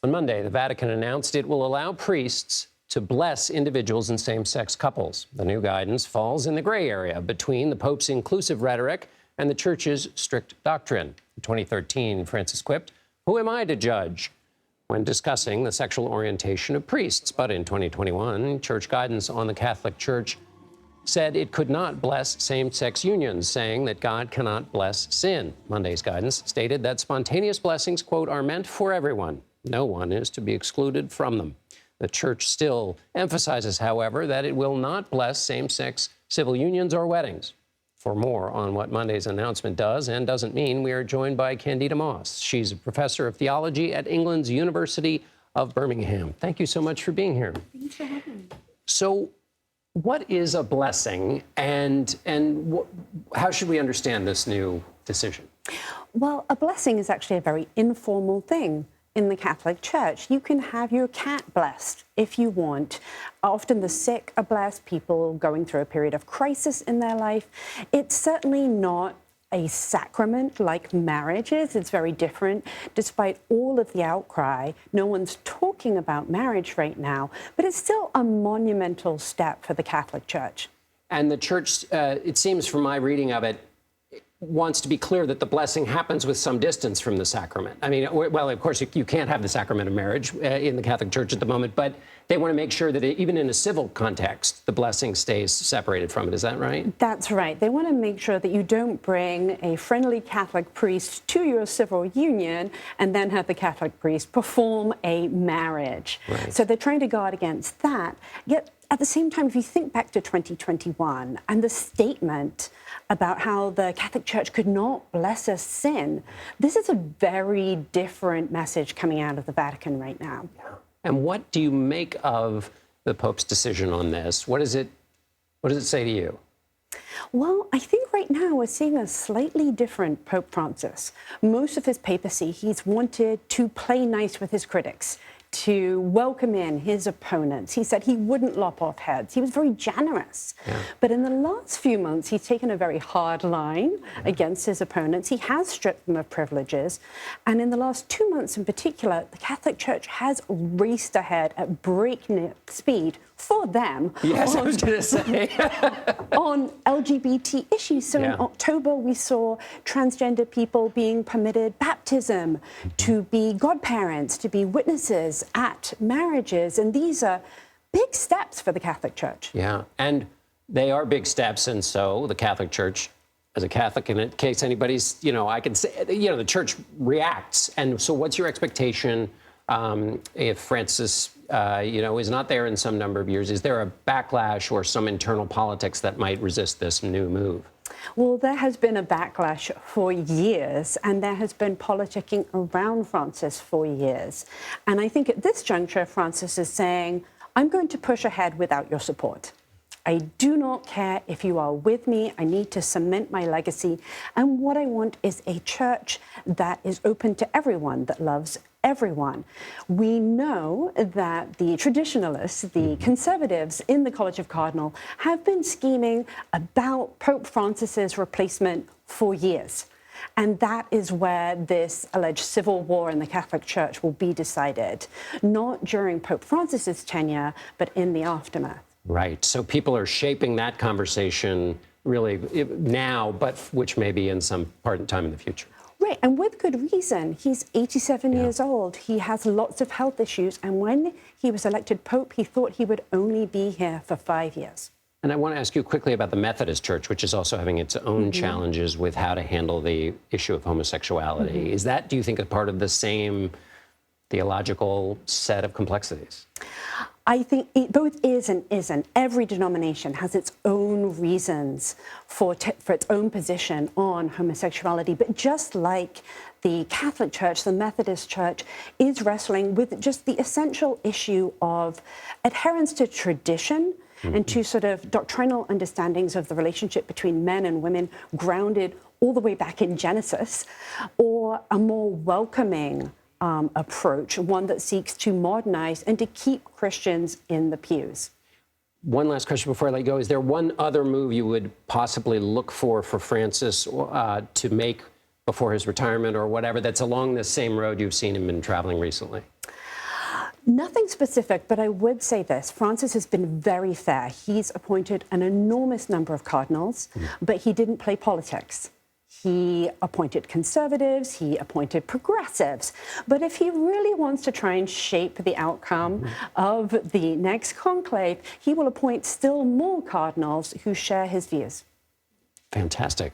On Monday, the Vatican announced it will allow priests to bless individuals in same-sex couples. The new guidance falls in the gray area between the Pope's inclusive rhetoric and the Church's strict doctrine. In 2013, Francis quipped, "Who am I to judge?" when discussing the sexual orientation of priests. But in 2021, Church guidance on the Catholic Church said it could not bless same-sex unions, saying that God cannot bless sin. Monday's guidance stated that spontaneous blessings, quote, are meant for everyone. No one is to be excluded from them. The Church still emphasizes, however, that it will not bless same-sex civil unions or weddings. For more on what Monday's announcement does and doesn't mean, we are joined by Candida Moss. She's a professor of theology at England's University of Birmingham. Thank you so much for being here. Thanks for having me. So, what is a blessing, and how should we understand this new decision? Well, a blessing is actually a very informal thing in the Catholic Church. You can have your cat blessed if you want. Often the sick are blessed, people going through a period of crisis in their life. It's certainly not a sacrament like marriage is. It's very different. Despite all of the outcry, no one's talking about marriage right now, but it's still a monumental step for the Catholic Church. And the Church, it seems from my reading of it, wants to be clear that the blessing happens with some distance from the sacrament. I mean, well, of course, you can't have the sacrament of marriage in the Catholic Church at the moment, but they want to make sure that even in a civil context, the blessing stays separated from it. Is that right? That's right. They want to make sure that you don't bring a friendly Catholic priest to your civil union and then have the Catholic priest perform a marriage. Right. So they're trying to guard against that. Yet, at the same time, if you think back to 2021 and the statement about how the Catholic Church could not bless a sin, this is a very different message coming out of the Vatican right now. And what do you make of the Pope's decision on this? What does it say to you? Well, I think right now we're seeing a slightly different Pope Francis. Most of his papacy, he's wanted to play nice with his critics, to welcome in his opponents. He said he wouldn't lop off heads. He was very generous. Yeah. But in the last few months, he's taken a very hard line against his opponents. He has stripped them of privileges. And in the last 2 months in particular, the Catholic Church has raced ahead at breakneck speed for them. Yes, I was going to say. on LGBT issues. So in October, we saw transgender people being permitted baptism, to be godparents, to be witnesses at marriages. And these are big steps for the Catholic Church. Yeah, and they are big steps. And so the Catholic Church, as a Catholic, in case anybody's, I can say, the Church reacts. And so what's your expectation if Francis, is not there in some number of years? Is there a backlash or some internal politics that might resist this new move? Well, there has been a backlash for years, and there has been politicking around Francis for years. And I think at this juncture, Francis is saying, I'm going to push ahead without your support. I do not care if you are with me. I need to cement my legacy. And what I want is a church that is open to everyone, that loves everyone. We know that the traditionalists, the conservatives in the College of Cardinal, have been scheming about Pope Francis's replacement for years. And that is where this alleged civil war in the Catholic Church will be decided, not during Pope Francis's tenure, but in the aftermath. Right. So people are shaping that conversation really now, but which may be in some part in time in the future. Right, and with good reason. He's 87 years old. He has lots of health issues. And when he was elected Pope, he thought he would only be here for 5 years. And I want to ask you quickly about the Methodist Church, which is also having its own challenges with how to handle the issue of homosexuality. Is that, do you think, a part of the same theological set of complexities? I think it both is and isn't. Every denomination has its own reasons for its own position on homosexuality. But just like the Catholic Church, the Methodist Church is wrestling with just the essential issue of adherence to tradition and to sort of doctrinal understandings of the relationship between men and women grounded all the way back in Genesis, or a more welcoming approach, one that seeks to modernize and to keep Christians in the pews. One last question before I let you go. Is there one other move you would possibly look for Francis to make before his retirement or whatever that's along the same road you've seen him been traveling recently? Nothing specific, but I would say this. Francis has been very fair. He's appointed an enormous number of cardinals, but he didn't play politics. He appointed conservatives, he appointed progressives. But if he really wants to try and shape the outcome of the next conclave, he will appoint still more cardinals who share his views. Fantastic.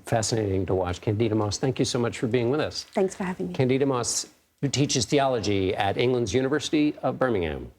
Fascinating to watch. Candida Moss, thank you so much for being with us. Thanks for having me. Candida Moss, who teaches theology at England's University of Birmingham.